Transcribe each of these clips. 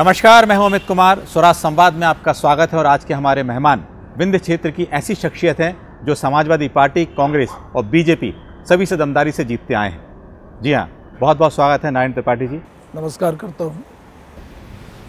नमस्कार, मैं हूं अमित कुमार। स्वराज संवाद में आपका स्वागत है और आज के हमारे मेहमान विंध्य क्षेत्र की ऐसी शख्सियत हैं जो समाजवादी पार्टी, कांग्रेस और बीजेपी सभी से दमदारी से जीतते आए हैं। जी हाँ, बहुत बहुत स्वागत है नारायण त्रिपाठी जी। नमस्कार करता हूँ।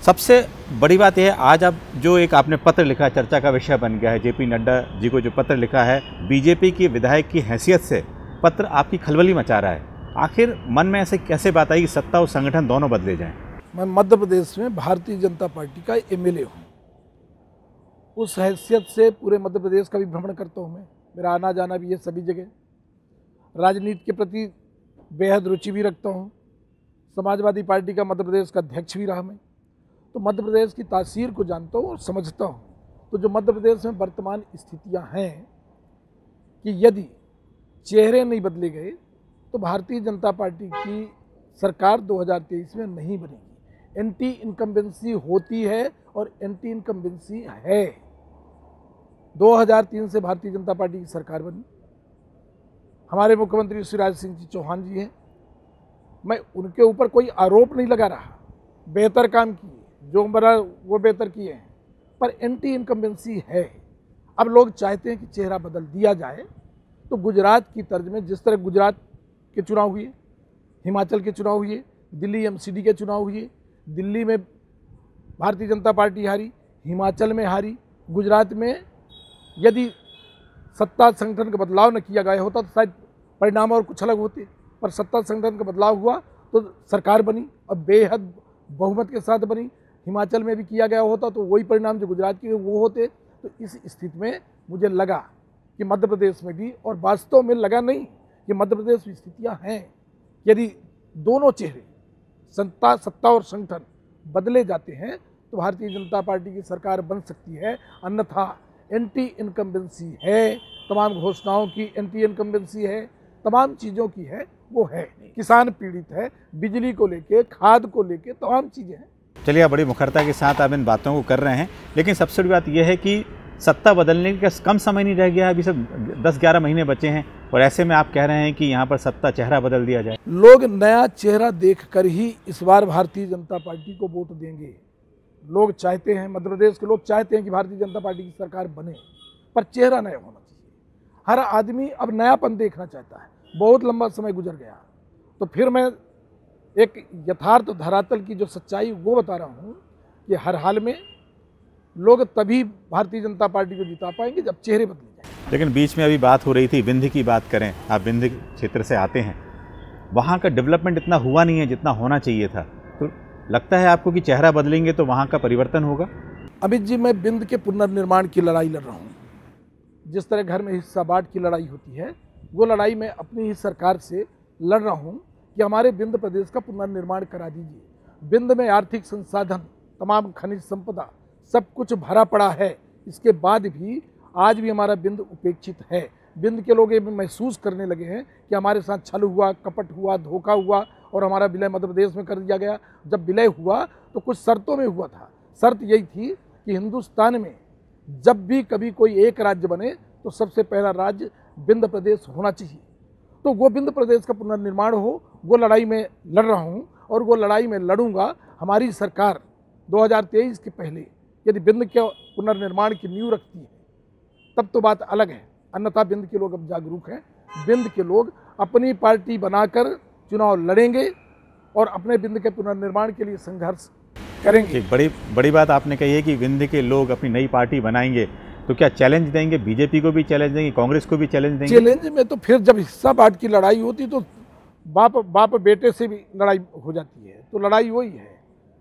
सबसे बड़ी बात यह है, आज अब जो एक आपने पत्र लिखा, चर्चा का विषय बन गया है, जेपी नड्डा जी को जो पत्र लिखा है, बीजेपी की विधायक की हैसियत से पत्र आपकी खलबली मचा रहा है। आखिर मन में ऐसे कैसे बात आई कि सत्ता और संगठन दोनों बदले जाएं? मैं मध्य प्रदेश में भारतीय जनता पार्टी का एमएलए हूँ। उस हैसियत से पूरे मध्य प्रदेश का भी भ्रमण करता हूँ। मेरा आना जाना भी है सभी जगह। राजनीति के प्रति बेहद रुचि भी रखता हूँ। समाजवादी पार्टी का मध्य प्रदेश का अध्यक्ष भी रहा मैं, तो मध्य प्रदेश की तासीर को जानता हूँ और समझता हूँ। तो जो मध्य प्रदेश में वर्तमान स्थितियाँ हैं कि यदि चेहरे नहीं बदले गए तो भारतीय जनता पार्टी की सरकार 2023 में नहीं बनेगी। एंटी इनकम्बेंसी होती है और एंटी इनकम्बेंसी है। 2003 से भारतीय जनता पार्टी की सरकार बनी। हमारे मुख्यमंत्री शिवराज सिंह जी चौहान जी हैं। मैं उनके ऊपर कोई आरोप नहीं लगा रहा, बेहतर काम किए, जो बना वो बेहतर किए हैं, पर एंटी इनकम्बेंसी है। अब लोग चाहते हैं कि चेहरा बदल दिया जाए। तो गुजरात की तर्ज में, जिस तरह गुजरात के चुनाव हुए, हिमाचल के चुनाव हुए, दिल्ली एमसीडी के चुनाव हुए, दिल्ली में भारतीय जनता पार्टी हारी, हिमाचल में हारी, गुजरात में यदि सत्ता संगठन का बदलाव न किया गया होता तो शायद परिणाम और कुछ अलग होते, पर सत्ता संगठन का बदलाव हुआ तो सरकार बनी और बेहद बहुमत के साथ बनी। हिमाचल में भी किया गया होता तो वही परिणाम जो गुजरात के वो होते। तो इस स्थिति में मुझे लगा कि मध्य प्रदेश में भी, और वास्तव में लगा नहीं कि मध्य प्रदेश में स्थितियाँ हैं, यदि दोनों चेहरे सत्ता और संगठन बदले जाते हैं तो भारतीय जनता पार्टी की सरकार बन सकती है। अन्यथा एंटी इनकम्बेंसी है, तमाम घोषणाओं की एंटी इनकम्बेंसी है, तमाम चीज़ों की है, वो है। किसान पीड़ित है, बिजली को लेके, खाद को लेके, तमाम चीज़ें हैं। चलिए, बड़ी मुखरता के साथ आप इन बातों को कर रहे हैं, लेकिन सबसे बड़ी बात यह है कि सत्ता बदलने का कम समय नहीं रह गया है। अभी सब 10-11 महीने बचे हैं और ऐसे में आप कह रहे हैं कि यहाँ पर सत्ता चेहरा बदल दिया जाए। लोग नया चेहरा देखकर ही इस बार भारतीय जनता पार्टी को वोट देंगे। लोग चाहते हैं, मध्य प्रदेश के लोग चाहते हैं कि भारतीय जनता पार्टी की सरकार बने, पर चेहरा नया होना चाहिए। हर आदमी अब नयापन देखना चाहता है। बहुत लंबा समय गुजर गया, तो फिर मैं एक यथार्थ धरातल की जो सच्चाई वो बता रहा हूँ कि हर हाल में लोग तभी भारतीय जनता पार्टी को जिता पाएंगे जब चेहरे बदले जाएं। लेकिन बीच में अभी बात हो रही थी, विंध्य की बात करें, आप विंध्य क्षेत्र से आते हैं, वहाँ का डेवलपमेंट इतना हुआ नहीं है जितना होना चाहिए था। तो लगता है आपको कि चेहरा बदलेंगे तो वहाँ का परिवर्तन होगा? अमित जी, मैं विंध्य के पुनर्निर्माण की लड़ाई लड़ रहा हूँ। जिस तरह घर में हिस्सा बांट की लड़ाई होती है, वो लड़ाई मैं अपनी ही सरकार से लड़ रहा हूँ कि हमारे विंध्य प्रदेश का पुनर्निर्माण करा दीजिए। विंध्य में आर्थिक संसाधन, तमाम खनिज संपदा, सब कुछ भरा पड़ा है। इसके बाद भी आज भी हमारा विंध्य उपेक्षित है। विंध्य के लोग ये महसूस करने लगे हैं कि हमारे साथ छल हुआ, कपट हुआ, धोखा हुआ और हमारा विलय मध्य प्रदेश में कर दिया गया। जब विलय हुआ तो कुछ शर्तों में हुआ था। शर्त यही थी कि हिंदुस्तान में जब भी कभी कोई एक राज्य बने तो सबसे पहला राज्य विंध्य प्रदेश होना चाहिए। तो वो विंध्य प्रदेश का पुनर्निर्माण हो, वो लड़ाई में लड़ रहा हूँ और वो लड़ाई में लड़ूंगा। हमारी सरकार 2023 के पहले यदि विंध्य के पुनर्निर्माण की नींव रखती है तब तो बात अलग है। अन्यथा विंध्य के लोग अब जागरूक हैं। विंध्य के लोग अपनी पार्टी बनाकर चुनाव लड़ेंगे और अपने विंध्य के पुनर्निर्माण के लिए संघर्ष करेंगे। एक बड़ी बात आपने कही है कि विंध्य के लोग अपनी नई पार्टी बनाएंगे, तो क्या चैलेंज देंगे? बीजेपी को भी चैलेंज देंगे, कांग्रेस को भी चैलेंज देंगे? चैलेंज में तो फिर जब हिस्सा बांट की लड़ाई होती तो बाप बेटे से भी लड़ाई हो जाती है। तो लड़ाई वही है।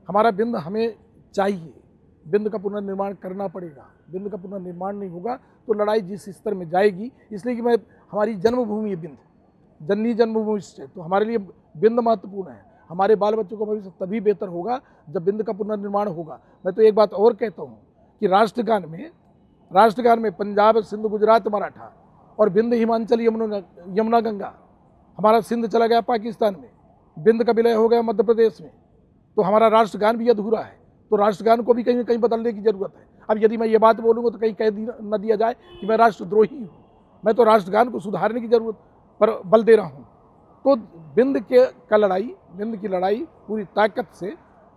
हमारा विंध्य हमें चाहिए, विंध्य का पुनर्निर्माण करना पड़ेगा। विंध्य का पुनर्निर्माण नहीं होगा तो लड़ाई जिस स्तर में जाएगी, इसलिए कि हमारी जन्मभूमि है विंध्य, जननी जन्मभूमि से, तो हमारे लिए विंध्य महत्वपूर्ण है। हमारे बाल बच्चों का भविष्य तभी बेहतर होगा जब विंध्य का पुनर्निर्माण होगा। मैं तो एक बात और कहता हूँ कि राष्ट्रगान में पंजाब, सिंध, गुजरात, मराठा और विंध्य, हिमाचल, यमुना, गंगा, हमारा सिंध चला गया पाकिस्तान में, विंध्य का विलय हो गया मध्य प्रदेश में, तो हमारा राष्ट्रगान भी अधूरा है। तो राष्ट्रगान को भी कहीं न कहीं बदलने की जरूरत है। अब यदि मैं ये बात बोलूँगा तो कहीं कह न दिया जाए कि मैं राष्ट्रद्रोही हूँ। मैं तो राष्ट्रगान को सुधारने की जरूरत पर बल दे रहा हूँ। तो विंध्य की लड़ाई पूरी ताकत से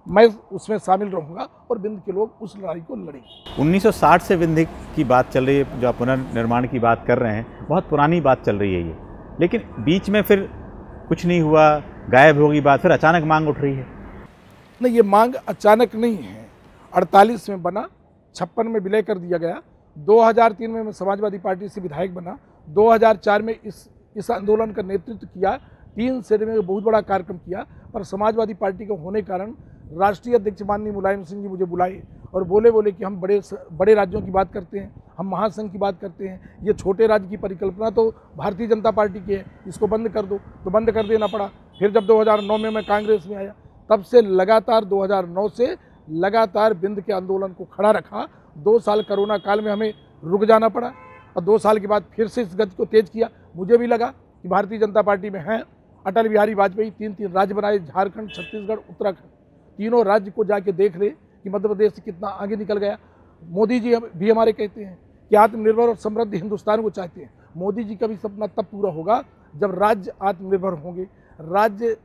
मैं उसमें शामिल रहूँगा और विंध्य के लोग उस लड़ाई को लड़ेंगे। 1960 से विंध्य की बात चल रही है, जो आप पुनर्निर्माण की बात कर रहे हैं, बहुत पुरानी बात चल रही है ये, लेकिन बीच में फिर कुछ नहीं हुआ, गायब होगी बात, फिर अचानक मांग उठ रही है। नहीं, ये मांग अचानक नहीं है। 48 में बना, 56 में विलय कर दिया गया, 2003 में मैं समाजवादी पार्टी से विधायक बना, 2004 में इस आंदोलन का नेतृत्व किया, 3 शहर में बहुत बड़ा कार्यक्रम किया, पर समाजवादी पार्टी के होने के कारण राष्ट्रीय अध्यक्ष माननीय मुलायम सिंह जी मुझे बुलाए और बोले कि हम बड़े राज्यों की बात करते हैं, हम महासंघ की बात करते हैं, ये छोटे राज्य की परिकल्पना तो भारतीय जनता पार्टी की है, इसको बंद कर दो, तो बंद कर देना पड़ा। फिर जब 2009 में मैं कांग्रेस में आया, तब से लगातार 2009 से लगातार विंध्य के आंदोलन को खड़ा रखा। 2 साल कोरोना काल में हमें रुक जाना पड़ा और 2 साल के बाद फिर से इस गति को तेज किया। मुझे भी लगा कि भारतीय जनता पार्टी में हैं, अटल बिहारी वाजपेयी 3 राज्य बनाए, झारखंड, छत्तीसगढ़, उत्तराखंड, तीनों राज्य को जाके देख ले कि मध्य प्रदेश से कितना आगे निकल गया। मोदी जी भी हमारे कहते हैं कि आत्मनिर्भर और समृद्ध हिंदुस्तान को चाहते हैं। मोदी जी का भी सपना तब पूरा होगा जब राज्य आत्मनिर्भर होंगे, राज्य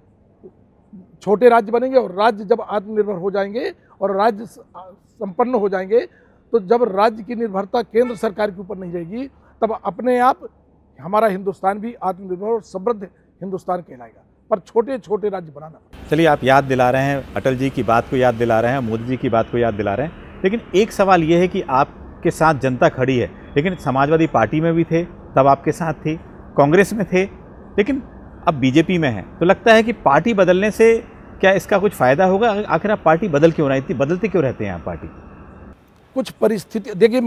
छोटे राज्य बनेंगे और राज्य जब आत्मनिर्भर हो जाएंगे और राज्य संपन्न हो जाएंगे, तो जब राज्य की निर्भरता केंद्र सरकार के ऊपर नहीं रहेगी, तब अपने आप हमारा हिंदुस्तान भी आत्मनिर्भर और समृद्ध हिंदुस्तान कहलाएगा। पर छोटे छोटे राज्य बनाना। चलिए, आप याद दिला रहे हैं, अटल जी की बात को याद दिला रहे हैं, मोदी जी की बात को याद दिला रहे हैं, लेकिन एक सवाल ये है कि आपके साथ जनता खड़ी है, लेकिन समाजवादी पार्टी में भी थे, तब आपके साथ थी, कांग्रेस में थे, लेकिन अब बीजेपी में है, तो लगता है कि पार्टी बदलने से क्या इसका कुछ फ़ायदा होगा? आखिर आप पार्टी बदल क्यों रही थी, बदलते क्यों रहते हैं आप पार्टी? कुछ परिस्थिति, देखिए,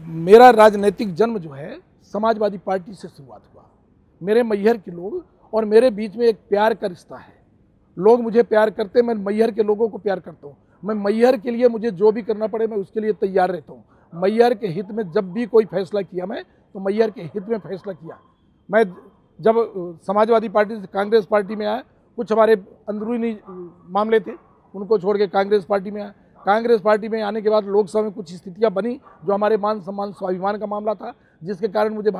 मेरा राजनीतिक जन्म जो है समाजवादी पार्टी से शुरुआत हुआ। मेरे मैहर के लोग और मेरे बीच में एक प्यार का रिश्ता है। लोग मुझे प्यार करते हैं, मैं मैहर के लोगों को प्यार करता हूँ। मैं मैहर के लिए मुझे जो भी करना पड़े मैं उसके लिए तैयार रहता हूँ। मैहर के हित में जब भी कोई फैसला किया मैं, तो मैहर के हित में फैसला किया। मैं जब समाजवादी पार्टी से कांग्रेस पार्टी में आया, कुछ हमारे अंदरूनी मामले थे, उनको छोड़ के कांग्रेस पार्टी में आया। कांग्रेस पार्टी में आने के बाद लोकसभा में कुछ स्थितियाँ बनी जो हमारे मान सम्मान स्वाभिमान का मामला था, जिसके कारण मुझे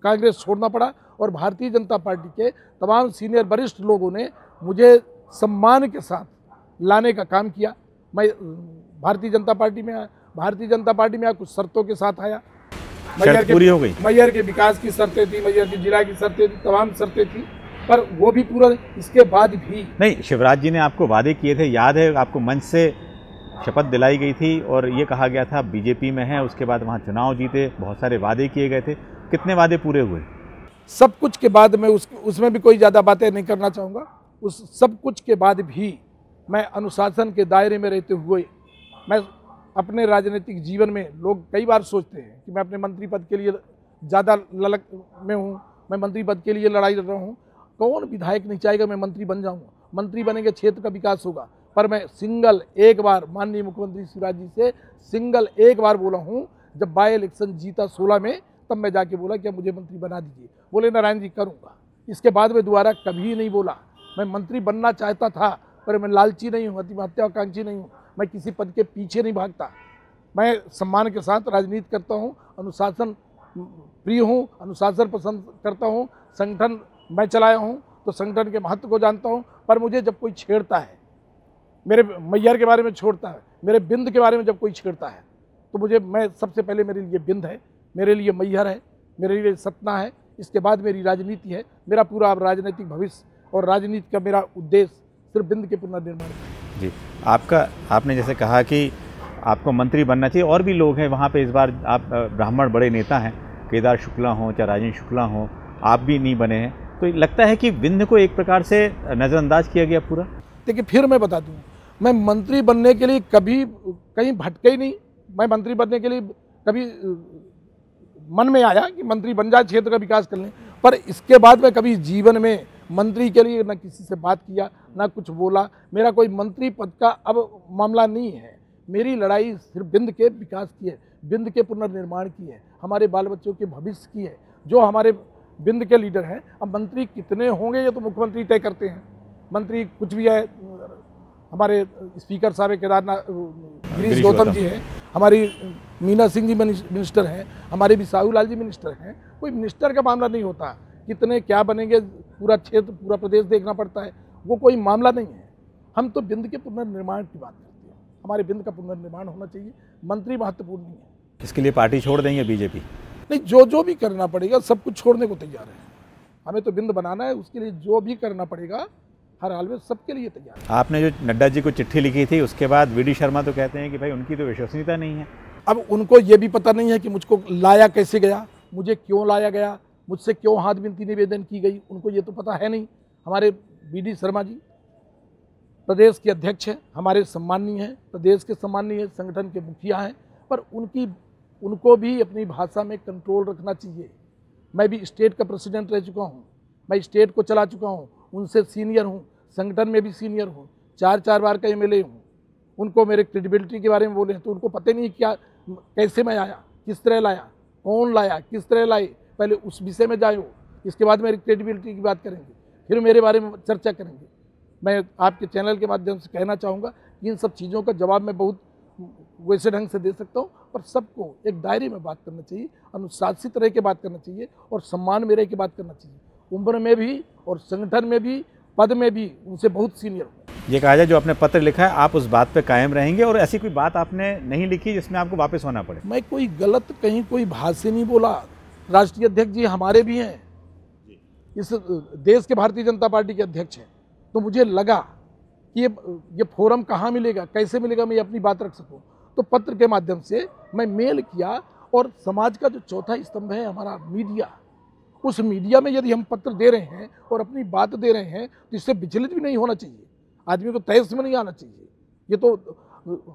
कांग्रेस छोड़ना पड़ा और भारतीय जनता पार्टी के तमाम सीनियर वरिष्ठ लोगों ने मुझे सम्मान के साथ लाने का काम किया। मैं भारतीय जनता पार्टी में आया। भारतीय जनता पार्टी में आया, कुछ शर्तों के साथ आया। पूरी हो गई। मैहर के विकास की शर्तें थी, मैहर के जिला की शर्तें थी, तमाम शर्तें थी, पर वो भी पूरा। इसके बाद भी नहीं, शिवराज जी ने आपको वादे किए थे, याद है? आपको मंच से शपथ दिलाई गई थी और ये कहा गया था बीजेपी में है, उसके बाद वहाँ चुनाव जीते, बहुत सारे वादे किए गए थे। कितने वादे पूरे हुए? सब कुछ के बाद मैं उसमें भी कोई ज़्यादा बातें नहीं करना चाहूँगा। उस सब कुछ के बाद भी मैं अनुशासन के दायरे में रहते हुए, मैं अपने राजनीतिक जीवन में, लोग कई बार सोचते हैं कि मैं अपने मंत्री पद के लिए ज़्यादा ललक में हूँ, मैं मंत्री पद के लिए लड़ाई लड़ रहा हूँ। कौन विधायक नहीं चाहेगा मैं मंत्री बन जाऊँ? मंत्री बनेंगे क्षेत्र का विकास होगा। पर मैं सिंगल एक बार माननीय मुख्यमंत्री शिवराज जी से सिंगल एक बार बोला हूँ, जब बाई इलेक्शन जीता 16 में, तब मैं जाके बोला कि मुझे मंत्री बना दीजिए। बोले नारायण जी करूँगा। इसके बाद में दोबारा कभी नहीं बोला। मैं मंत्री बनना चाहता था, पर मैं लालची नहीं हूँ, महत्वाकांक्षी नहीं हूँ, मैं किसी पद के पीछे नहीं भागता। मैं सम्मान के साथ राजनीति करता हूँ, अनुशासन प्रिय हूँ, अनुशासन पसंद करता हूँ, संगठन मैं चलाया हूँ तो संगठन के महत्व को जानता हूँ। पर मुझे जब कोई छेड़ता है, मेरे मैहर के बारे में छोड़ता है, मेरे बिंद के बारे में जब कोई छेड़ता है, तो मैं सबसे पहले, मेरे लिए बिंद है, मेरे लिए मैहर है, मेरे लिए सतना है, इसके बाद मेरी राजनीति है। मेरा पूरा अब राजनीतिक भविष्य और राजनीति का मेरा उद्देश्य सिर्फ बिंद के पुनर्निर्माण है। जी, आपने जैसे कहा कि आपको मंत्री बनना चाहिए, और भी लोग हैं वहाँ पे। इस बार आप ब्राह्मण बड़े नेता हैं, केदार शुक्ला हों चाहे राजेंद्र शुक्ला हों, आप भी नहीं बने हैं, तो लगता है कि विंध्य को एक प्रकार से नज़रअंदाज किया गया पूरा। देखिए, फिर मैं बता दूँ, मैं मंत्री बनने के लिए कभी कहीं भटके ही नहीं। मैं मंत्री बनने के लिए कभी मन में आया कि मंत्री बन जाए, क्षेत्र का विकास कर लें, पर इसके बाद मैं कभी जीवन में मंत्री के लिए न किसी से बात किया, ना कुछ बोला। मेरा कोई मंत्री पद का अब मामला नहीं है। मेरी लड़ाई सिर्फ बिंद के विकास की है, बिंद के पुनर्निर्माण की है, हमारे बाल बच्चों के भविष्य की है, जो हमारे बिंद के लीडर हैं। अब मंत्री कितने होंगे ये तो मुख्यमंत्री तय करते हैं। मंत्री कुछ भी है, हमारे स्पीकर साहब केदारनाथ गिरीश गौतम जी हैं, हमारी मीना सिंह जी मिनिस्टर हैं, हमारे भी साहू लाल जी मिनिस्टर हैं। कोई मिनिस्टर का मामला नहीं होता, कितने क्या बनेंगे, पूरा क्षेत्र पूरा प्रदेश देखना पड़ता है, वो कोई मामला नहीं है। हम तो बिंद के पुनर्निर्माण की बात करते हैं। हमारे बिंद का पुनर्निर्माण होना चाहिए, मंत्री महत्वपूर्ण नहीं है। इसके लिए पार्टी छोड़ देंगे बीजेपी? नहीं, जो भी करना पड़ेगा सब कुछ छोड़ने को तैयार है। हमें तो बिंद बनाना है, उसके लिए जो भी करना पड़ेगा हर हाल में सबके लिए तैयार है। आपने जो नड्डा जी को चिट्ठी लिखी थी उसके बाद वी डी शर्मा तो कहते हैं कि भाई उनकी तो विश्वसनीयता नहीं है। अब उनको ये भी पता नहीं है कि मुझको लाया कैसे गया, मुझे क्यों लाया गया, मुझसे क्यों हाथ विनती निवेदन की गई, उनको ये तो पता है नहीं। हमारे वी डी शर्मा जी प्रदेश के अध्यक्ष हैं, हमारे सम्माननीय हैं, प्रदेश के सम्माननीय संगठन के मुखिया हैं, पर उनको भी अपनी भाषा में कंट्रोल रखना चाहिए। मैं भी स्टेट का प्रेसिडेंट रह चुका हूँ, मैं स्टेट को चला चुका हूँ, उनसे सीनियर हूँ, संगठन में भी सीनियर हूँ, 4 बार का एमएलए हूँ। उनको मेरे क्रेडिबिलिटी के बारे में बोले तो उनको पता नहीं क्या, कैसे मैं आया, किस तरह लाया, कौन लाया, किस तरह लाए, पहले उस विषय में जाए हो, इसके बाद मेरी क्रेडिबिलिटी की बात करेंगे, फिर मेरे बारे में चर्चा करेंगे। मैं आपके चैनल के माध्यम से कहना चाहूँगा कि इन सब चीज़ों का जवाब मैं बहुत वैसे ढंग से दे सकता हूँ, पर सबको एक दायरे में बात करना चाहिए, अनुशासित रह के बात करना चाहिए और सम्मान में रह के बात करना चाहिए। उम्र में भी और संगठन में भी, पद में भी उनसे बहुत सीनियर हूँ। ये कहा जाए जो आपने पत्र लिखा है आप उस बात पे कायम रहेंगे और ऐसी कोई बात आपने नहीं लिखी जिसमें आपको वापस होना पड़े? मैं कोई गलत कहीं कोई भाषा नहीं बोला। राष्ट्रीय अध्यक्ष जी हमारे भी हैं, इस देश के भारतीय जनता पार्टी के अध्यक्ष हैं, तो मुझे लगा कि ये फोरम कहाँ मिलेगा, कैसे मिलेगा, मैं अपनी बात रख सकूँ। तो पत्र के माध्यम से मैं मेल किया और समाज का जो चौथा स्तंभ है हमारा मीडिया, उस मीडिया में यदि हम पत्र दे रहे हैं और अपनी बात दे रहे हैं तो इससे विचलित भी नहीं होना चाहिए, आदमी को तहस में नहीं आना चाहिए। ये तो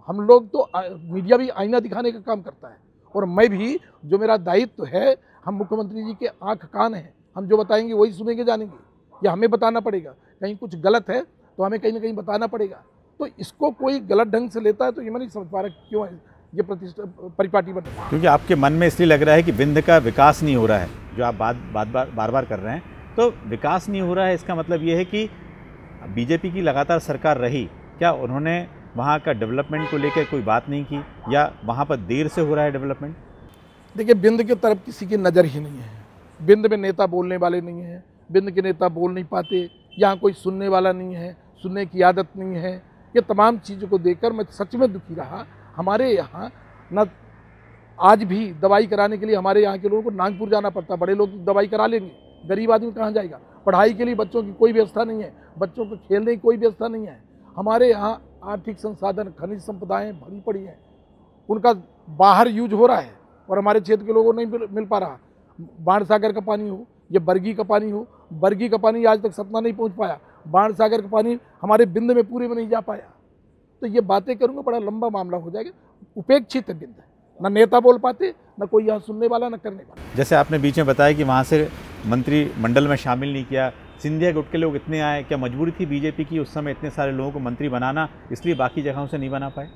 हम लोग तो मीडिया भी आईना दिखाने का काम करता है और मैं भी, जो मेरा दायित्व है, हम मुख्यमंत्री जी के आंख कान हैं, हम जो बताएंगे वही सुनेंगे जानेंगे, या हमें बताना पड़ेगा। कहीं कुछ गलत है तो हमें कहीं ना कहीं बताना पड़ेगा। तो इसको कोई गलत ढंग से लेता है तो ये मैं नहीं समझ पा रहा क्यों है ये परिपाटी बन रही है। क्योंकि आपके मन में इसलिए लग रहा है कि बिंद का विकास नहीं हो रहा है, जो आप बार बार कर रहे हैं, तो विकास नहीं हो रहा है इसका मतलब ये है कि बीजेपी की लगातार सरकार रही, क्या उन्होंने वहाँ का डेवलपमेंट को लेकर कोई बात नहीं की, या वहाँ पर देर से हो रहा है डेवलपमेंट? देखिए, बिंद की तरफ किसी की नज़र ही नहीं है। बिंद में नेता बोलने वाले नहीं हैं, बिंद के नेता बोल नहीं पाते, यहाँ कोई सुनने वाला नहीं है, सुनने की आदत नहीं है। ये तमाम चीज़ों को देखकर मैं सच में दुखी रहा। हमारे यहाँ न आज भी दवाई कराने के लिए हमारे यहाँ के लोगों को नागपुर जाना पड़ता। बड़े लोग दवाई करा लेंगे, गरीब आदमी कहाँ जाएगा? पढ़ाई के लिए बच्चों की कोई व्यवस्था नहीं है, बच्चों को खेलने की कोई व्यवस्था नहीं है। हमारे यहाँ आर्थिक संसाधन, खनिज संपदाएँ भरी पड़ी हैं, उनका बाहर यूज हो रहा है और हमारे क्षेत्र के लोगों को नहीं मिल पा रहा। बाण सागर का पानी हो, ये बरगी का पानी हो, बरगी का पानी आज तक सतना नहीं पहुँच पाया, बाण सागर का पानी हमारे बिंद में पूरे में नहीं जा पाया। तो ये बातें करूँगा बड़ा लंबा मामला हो जाएगा। उपेक्षित है बिंद, ना नेता बोल पाते, ना कोई यहाँ सुनने वाला, ना करने वाला। जैसे आपने बीच में बताया कि वहाँ से मंत्रिमंडल में शामिल नहीं किया, सिंधिया गुट के लोग इतने आए, क्या मजबूरी थी बीजेपी की उस समय इतने सारे लोगों को मंत्री बनाना, इसलिए बाकी जगहों से नहीं बना पाए?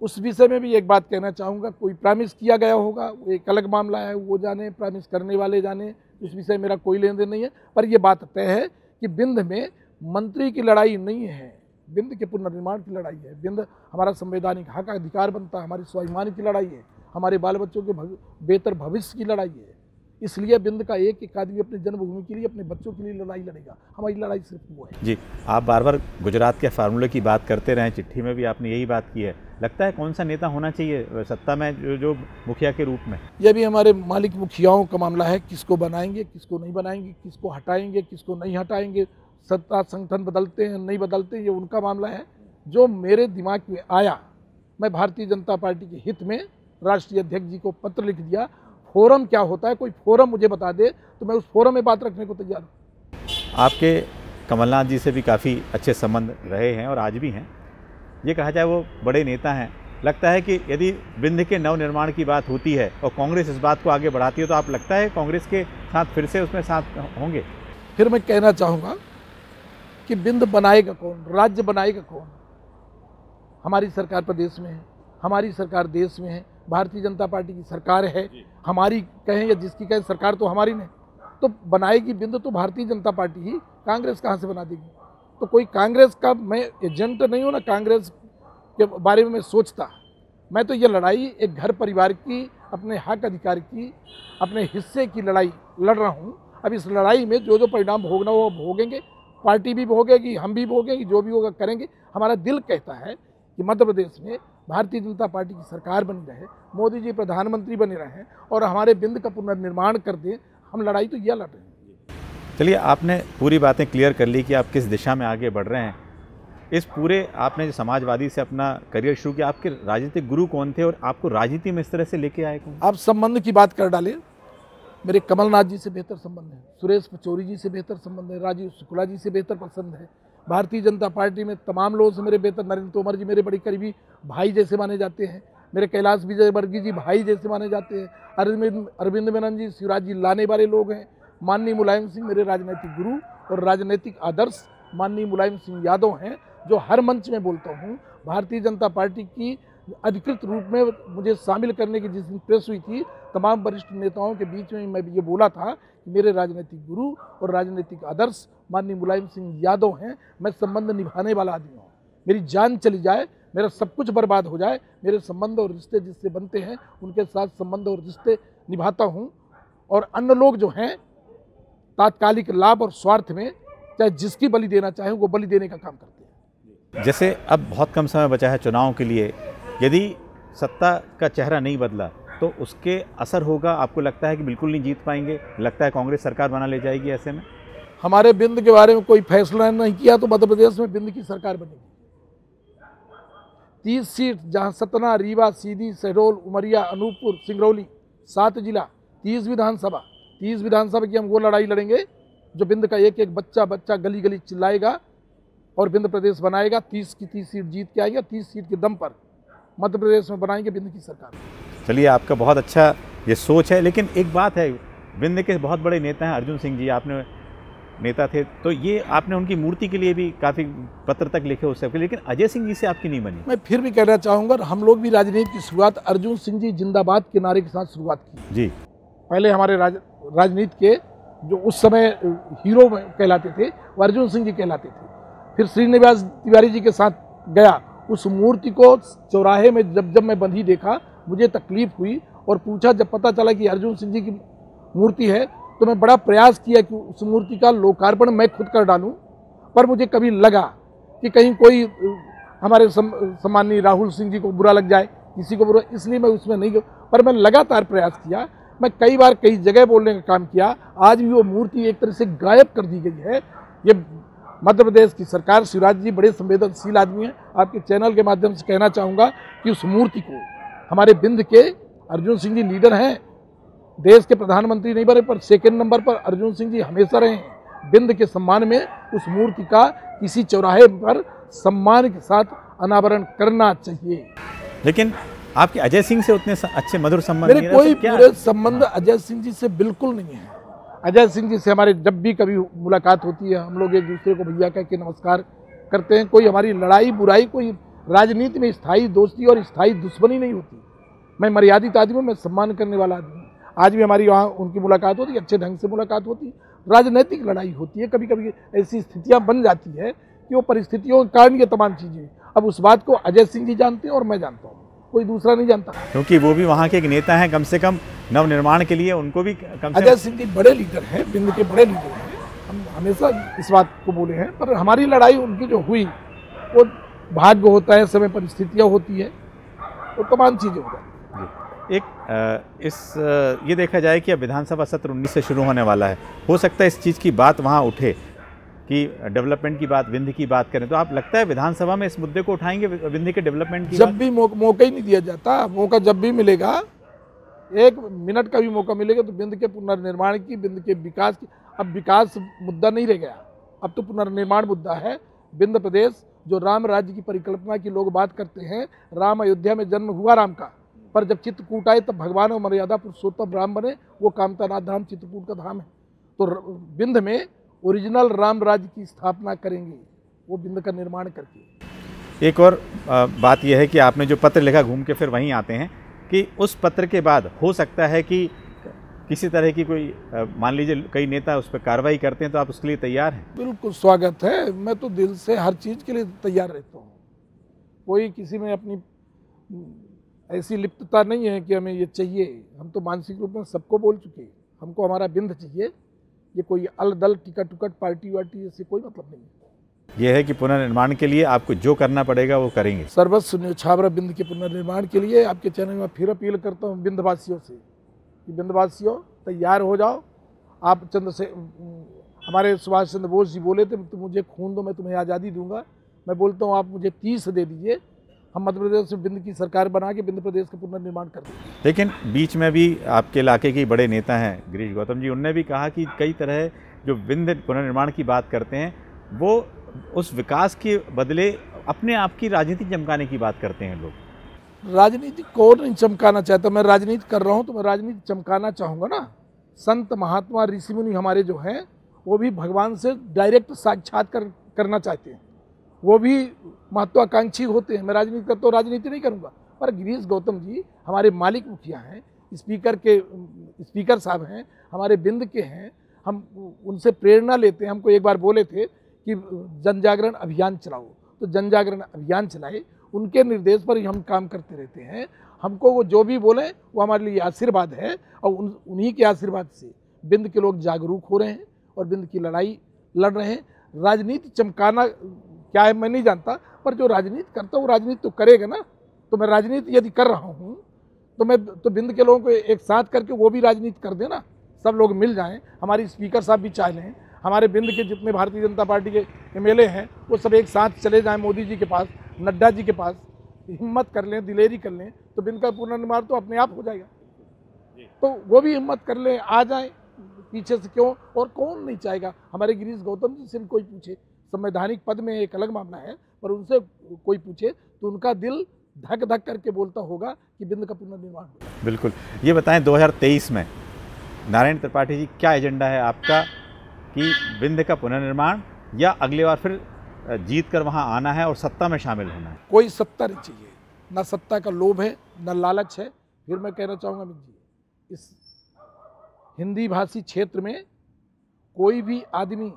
उस विषय में भी एक बात कहना चाहूँगा, कोई प्रॉमिस किया गया होगा, वो एक अलग मामला है, वो जाने, प्रॉमिस करने वाले जाने, इस विषय मेरा कोई लेन देन नहीं है। पर यह बात तय है कि बिंद में मंत्री की लड़ाई नहीं है, बिंद के पुनर्निर्माण की लड़ाई है। बिंद हमारा संवैधानिक हक अधिकार बनता है, हमारी स्वाभिमान की लड़ाई है, हमारे बाल बच्चों के बेहतर भविष्य की लड़ाई है। इसलिए बिंद का एक आदमी अपनी जन्मभूमि के लिए, अपने बच्चों के लिए लड़ाई लड़ेगा। हमारी लड़ाई सिर्फ वो है। जी, आप बार बार गुजरात के फार्मूले की बात करते रहे, चिट्ठी में भी आपने यही बात की है। लगता है कौन सा नेता होना चाहिए सत्ता में जो मुखिया के रूप में? यह भी हमारे मालिक मुखियाओं का मामला है, किसको बनाएंगे, किसको नहीं बनाएंगे, किसको हटाएंगे, किसको नहीं हटाएंगे। सत्ता संगठन बदलते हैं, नहीं बदलते, ये उनका मामला है। जो मेरे दिमाग में आया, मैं भारतीय जनता पार्टी के हित में राष्ट्रीय अध्यक्ष जी को पत्र लिख दिया। फोरम क्या होता है, कोई फोरम मुझे बता दे तो मैं उस फोरम में बात रखने को तैयार हूँ। आपके कमलनाथ जी से भी काफ़ी अच्छे संबंध रहे हैं और आज भी हैं, ये कहा जाए वो बड़े नेता हैं। लगता है कि यदि बिंद के नवनिर्माण की बात होती है और कांग्रेस इस बात को आगे बढ़ाती है तो आप लगता है कांग्रेस के साथ फिर से उसमें साथ होंगे? फिर मैं कहना चाहूँगा कि बिंद बनाएगा कौन, राज्य बनाएगा कौन? हमारी सरकार प्रदेश में है, हमारी सरकार देश में है, भारतीय जनता पार्टी की सरकार है। हमारी कहें या जिसकी कहें, सरकार तो हमारी नहीं, तो बनाएगी बिंद तो भारतीय जनता पार्टी ही, कांग्रेस कहाँ से बना देगी? तो कोई कांग्रेस का मैं एजेंट नहीं हूँ ना, कांग्रेस के बारे में मैं सोचता। मैं तो ये लड़ाई एक घर परिवार की, अपने हक अधिकार की, अपने हिस्से की लड़ाई लड़ रहा हूँ। अब इस लड़ाई में जो जो परिणाम भोगना वो भोगेंगे, पार्टी भी भोगेगी, हम भी भोगेंगे, जो भी होगा करेंगे। हमारा दिल कहता है कि मध्य प्रदेश में भारतीय जनता पार्टी की सरकार बनी रहे, मोदी जी प्रधानमंत्री बने रहें और हमारे बिंद का पुनर्निर्माण कर दें। हम लड़ाई तो यह लड़ रहे हैं। चलिए, आपने पूरी बातें क्लियर कर ली कि आप किस दिशा में आगे बढ़ रहे हैं। इस पूरे आपने जो समाजवादी से अपना करियर शुरू किया, आपके राजनीतिक गुरु कौन थे और आपको राजनीति में इस तरह से लेके आए कौन? आप संबंध की बात कर डाले। मेरे कमलनाथ जी से बेहतर संबंध है, सुरेश पचौरी जी से बेहतर संबंध है, राजीव शुक्ला जी से बेहतर पसंद है। भारतीय जनता पार्टी में तमाम लोगों से मेरे बेहतर, नरेंद्र तोमर जी मेरे बड़ी करीबी भाई जैसे माने जाते हैं, मेरे कैलाश विजयवर्गीय जी भाई जैसे माने जाते हैं, अरविंद मेनन जी, शिवराज जी लाने वाले लोग हैं। माननीय मुलायम सिंह मेरे राजनीतिक गुरु और राजनीतिक आदर्श माननीय मुलायम सिंह यादव हैं, जो हर मंच में बोलता हूँ। भारतीय जनता पार्टी की अधिकृत रूप में मुझे शामिल करने की जिस दिन प्रेस हुई थी, तमाम वरिष्ठ नेताओं के बीच में मैं ये बोला था कि मेरे राजनीतिक गुरु और राजनीतिक आदर्श माननीय मुलायम सिंह यादव हैं। मैं संबंध निभाने वाला आदमी हूँ। मेरी जान चली जाए, मेरा सब कुछ बर्बाद हो जाए, मेरे संबंध और रिश्ते जिससे बनते हैं उनके साथ संबंध और रिश्ते निभाता हूँ। और अन्य लोग जो हैं तात्कालिक लाभ और स्वार्थ में चाहे जिसकी बलि देना चाहे वो बलि देने का काम करते हैं। जैसे अब बहुत कम समय बचा है चुनाव के लिए, यदि सत्ता का चेहरा नहीं बदला तो उसके असर होगा? आपको लगता है कि बिल्कुल नहीं जीत पाएंगे? लगता है कांग्रेस सरकार बना ले जाएगी ऐसे में? हमारे बिंद के बारे में कोई फैसला नहीं किया तो मध्य प्रदेश में बिंद की सरकार बनेगी। 30 सीट, जहां सतना, रीवा, सीधी, शहडोल, उमरिया, अनूपपुर, सिंगरौली, 7 जिला, 30 विधानसभा की हम वो लड़ाई लड़ेंगे जो बिंद का एक एक बच्चा गली गली चिल्लाएगा और बिंद प्रदेश बनाएगा। 30 की 30 सीट जीत के आएगा। 30 सीट के दम पर मध्य प्रदेश में बनाएंगे बिंद की सरकार। चलिए, आपका बहुत अच्छा ये सोच है, लेकिन एक बात है, बिंद के बहुत बड़े नेता हैं अर्जुन सिंह जी, आपने नेता थे, तो ये आपने उनकी मूर्ति के लिए भी काफ़ी पत्र तक लिखे उस सबके, लेकिन अजय सिंह जी से आपकी नहीं बनी। मैं फिर भी कहना चाहूँगा, हम लोग भी राजनीति की शुरुआत अर्जुन सिंह जी जिंदाबाद के नारे के साथ शुरुआत की जी। पहले हमारे राजनीति के जो उस समय हीरो कहलाते थे वो अर्जुन सिंह जी कहलाते थे। फिर श्रीनिवास तिवारी जी के साथ गया। उस मूर्ति को चौराहे में जब मैं बंधी देखा मुझे तकलीफ हुई और पूछा, जब पता चला कि अर्जुन सिंह जी की मूर्ति है तो मैं बड़ा प्रयास किया कि उस मूर्ति का लोकार्पण मैं खुद कर डालूं, पर मुझे कभी लगा कि कहीं कोई हमारे सम्माननीय राहुल सिंह जी को बुरा लग जाए, किसी को बुरा, इसलिए मैं उसमें नहीं गया। पर मैं लगातार प्रयास किया, मैं कई बार कई जगह बोलने का काम किया। आज भी वो मूर्ति एक तरह से गायब कर दी गई है। ये मध्य प्रदेश की सरकार, शिवराज जी बड़े संवेदनशील आदमी हैं। आपके चैनल के माध्यम से कहना चाहूँगा कि उस मूर्ति को हमारे बिंद के अर्जुन सिंह जी लीडर हैं, देश के प्रधानमंत्री नहीं बने पर सेकंड नंबर पर अर्जुन सिंह जी हमेशा रहे हैं। बिंद के सम्मान में उस मूर्ति का किसी चौराहे पर सम्मान के साथ अनावरण करना चाहिए। लेकिन आपके अजय सिंह से उतने अच्छे मधुर संबंध मेरे कोई पूरे संबंध अजय सिंह जी से बिल्कुल नहीं है। अजय सिंह जी से हमारे जब भी कभी मुलाकात होती है हम लोग एक दूसरे को भैया कह के नमस्कार करते हैं। कोई हमारी लड़ाई बुराई, कोई राजनीति में स्थायी दोस्ती और स्थायी दुश्मनी नहीं होती। मैं मर्यादित आदमी हूँ, मैं सम्मान करने वाला आदमी हूँ। आज भी हमारी वहाँ उनकी मुलाकात होती है, अच्छे ढंग से मुलाकात होती है। राजनीतिक लड़ाई होती है, कभी कभी ऐसी स्थितियाँ बन जाती है कि वो परिस्थितियों के कारण ये तमाम चीज़ें। अब उस बात को अजय सिंह जी जानते हैं और मैं जानता हूँ, कोई दूसरा नहीं जानता, क्योंकि वो भी वहाँ के एक नेता हैं। कम से कम नवनिर्माण के लिए उनको भी अजय सिंह जी बड़े लीडर हैं, बिंद के बड़े लीडर हैं। हम हमेशा इस बात को बोले हैं। पर हमारी लड़ाई उनकी जो हुई वो भाग्य होता है, समय परिस्थितियाँ होती है, तो तमाम चीज़ें हो जाती हैं। ये देखा जाए कि अब विधानसभा सत्र 19 से शुरू होने वाला है। हो सकता है इस चीज़ की बात वहाँ उठे कि डेवलपमेंट की बात, विंध्य की बात करें, तो आप लगता है विधानसभा में इस मुद्दे को उठाएंगे, विंध्य के डेवलपमेंट की? जब भी मौका ही नहीं दिया जाता। मौका जब भी मिलेगा, 1 मिनट का भी मौका मिलेगा तो बिंद के पुनर्निर्माण की, बिंद के विकास की। अब विकास मुद्दा नहीं रह गया, अब तो पुनर्निर्माण मुद्दा है। बिंद प्रदेश जो राम राज्य की परिकल्पना की लोग बात करते हैं, राम अयोध्या में जन्म हुआ राम का, पर जब चित्रकूट आए तब भगवान और मर्यादा पुरुषोत्तम राम बने। वो कामतानाथ धाम चित्रकूट का धाम है। तो बिंद में ओरिजिनल राम राज्य की स्थापना करेंगे, वो बिंद का निर्माण करके। एक और बात यह है कि आपने जो पत्र लिखा, घूम के फिर वहीं आते हैं, कि उस पत्र के बाद हो सकता है कि किसी तरह की कोई मान लीजिए कई नेता उस पर कार्रवाई करते हैं, तो आप उसके लिए तैयार हैं? बिल्कुल स्वागत है। मैं तो दिल से हर चीज़ के लिए तैयार रहता हूँ। कोई किसी में अपनी ऐसी लिप्तता नहीं है कि हमें ये चाहिए। हम तो मानसिक रूप में सबको बोल चुके हैं, हमको हमारा बिंद चाहिए, ये कोई अलदल टिकट टुकट पार्टी वार्टी से कोई मतलब नहीं है। ये है कि पुनर्निर्माण के लिए आपको जो करना पड़ेगा वो करेंगे। सर्वस्व न्यौछावर बिंद के पुनर्निर्माण के लिए आपके चैनल में फिर अपील करता हूँ बिंदवासियों से कि बिंदवासियों तैयार हो जाओ। आप हमारे सुभाष चंद्र बोस जी बोले थे तुम मुझे खून दो मैं तुम्हें आज़ादी दूंगा। मैं बोलता हूँ आप मुझे 30 दे दीजिए, हम मध्य प्रदेश में बिंद की सरकार बना के बिंद प्रदेश का पुनर्निर्माण कर देंगे। लेकिन बीच में भी आपके इलाके के बड़े नेता हैं गिरीश गौतम जी, उनने भी कहा कि कई तरह जो बिंद पुनर्निर्माण की बात करते हैं वो उस विकास के बदले अपने आप की राजनीति चमकाने की बात करते हैं लोग। राजनीति कौन नहीं चमकाना चाहता? मैं राजनीति कर रहा हूँ तो मैं राजनीति चमकाना चाहूँगा ना। संत महात्मा ऋषि मुनि हमारे जो हैं वो भी भगवान से डायरेक्ट साक्षात्कार करना चाहते हैं, वो भी महत्वाकांक्षी होते हैं। मैं राजनीति करता हूँ, राजनीति नहीं करूँगा। पर गिरीश गौतम जी हमारे मालिक मुखिया हैं, स्पीकर साहब हैं, हमारे बिंद के हैं, हम उनसे प्रेरणा लेते हैं। हमको एक बार बोले थे कि जन जागरण अभियान चलाओ, तो जन जागरण अभियान चलाए, उनके निर्देश पर ही हम काम करते रहते हैं। हमको वो जो भी बोले वो हमारे लिए आशीर्वाद है और उन्हीं के आशीर्वाद से बिंद के लोग जागरूक हो रहे हैं और बिंद की लड़ाई लड़ रहे हैं। राजनीति चमकाना क्या है मैं नहीं जानता, पर जो राजनीति करता है वो राजनीति तो करेगा ना। तो मैं राजनीति यदि कर रहा हूँ तो बिंद के लोगों को एक साथ करके वो भी राजनीति कर देना, सब लोग मिल जाएं। हमारी स्पीकर साहब भी चाह लें हमारे बिंद के जितने भारतीय जनता पार्टी के एमएलए हैं वो सब एक साथ चले जाएं मोदी जी के पास, नड्डा जी के पास, हिम्मत कर लें, दिलेरी कर लें तो बिंद का पुनर्निर्माण तो अपने आप हो जाएगा। तो वो भी हिम्मत कर लें, आ जाएं पीछे से। क्यों? और कौन नहीं चाहेगा? हमारे गिरीश गौतम जी से भी कोई पूछे, संवैधानिक पद में एक अलग मामला है, पर उनसे कोई पूछे तो उनका दिल धक धक करके बोलता होगा कि बिंद का पुनर्निर्माण हो। बिल्कुल। ये बताएं 2023 में नारायण त्रिपाठी जी क्या एजेंडा है आपका कि बिंद का पुनर्निर्माण या अगली बार फिर जीत कर वहाँ आना है और सत्ता में शामिल होना है? कोई सत्ता नहीं चाहिए, ना सत्ता का लोभ है ना लालच है। फिर मैं कहना चाहूँगा अमित जी, इस हिंदी भाषी क्षेत्र में कोई भी आदमी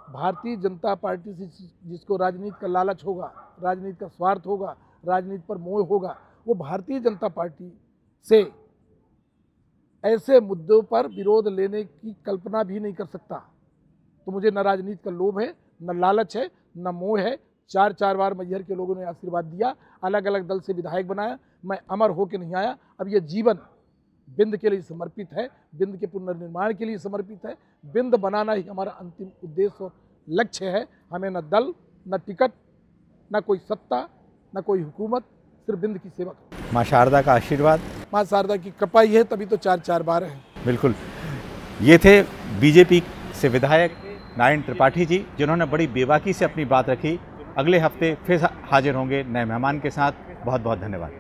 भारतीय जनता पार्टी से जिसको राजनीति का लालच होगा, राजनीति का स्वार्थ होगा, राजनीति पर मोह होगा, वो भारतीय जनता पार्टी से ऐसे मुद्दों पर विरोध लेने की कल्पना भी नहीं कर सकता। तो मुझे न राजनीति का लोभ है, न लालच है, न मोह है। 4 बार मैहर के लोगों ने आशीर्वाद दिया, अलग अलग दल से विधायक बनाया, मैं अमर होकर नहीं आया। अब यह जीवन बिंद के लिए समर्पित है, बिंद के पुनर्निर्माण के लिए समर्पित है। बिंद बनाना ही हमारा अंतिम उद्देश्य और लक्ष्य है। हमें न दल, न टिकट, न कोई सत्ता, न कोई हुकूमत, सिर्फ बिंद की सेवा। माँ शारदा का आशीर्वाद, माँ शारदा की कृपा ही है, तभी तो 4 बार है। बिल्कुल। ये थे बीजेपी से विधायक नारायण त्रिपाठी जी, जिन्होंने बड़ी बेबाकी से अपनी बात रखी। अगले हफ्ते फिर हाजिर होंगे नए मेहमान के साथ। बहुत बहुत धन्यवाद।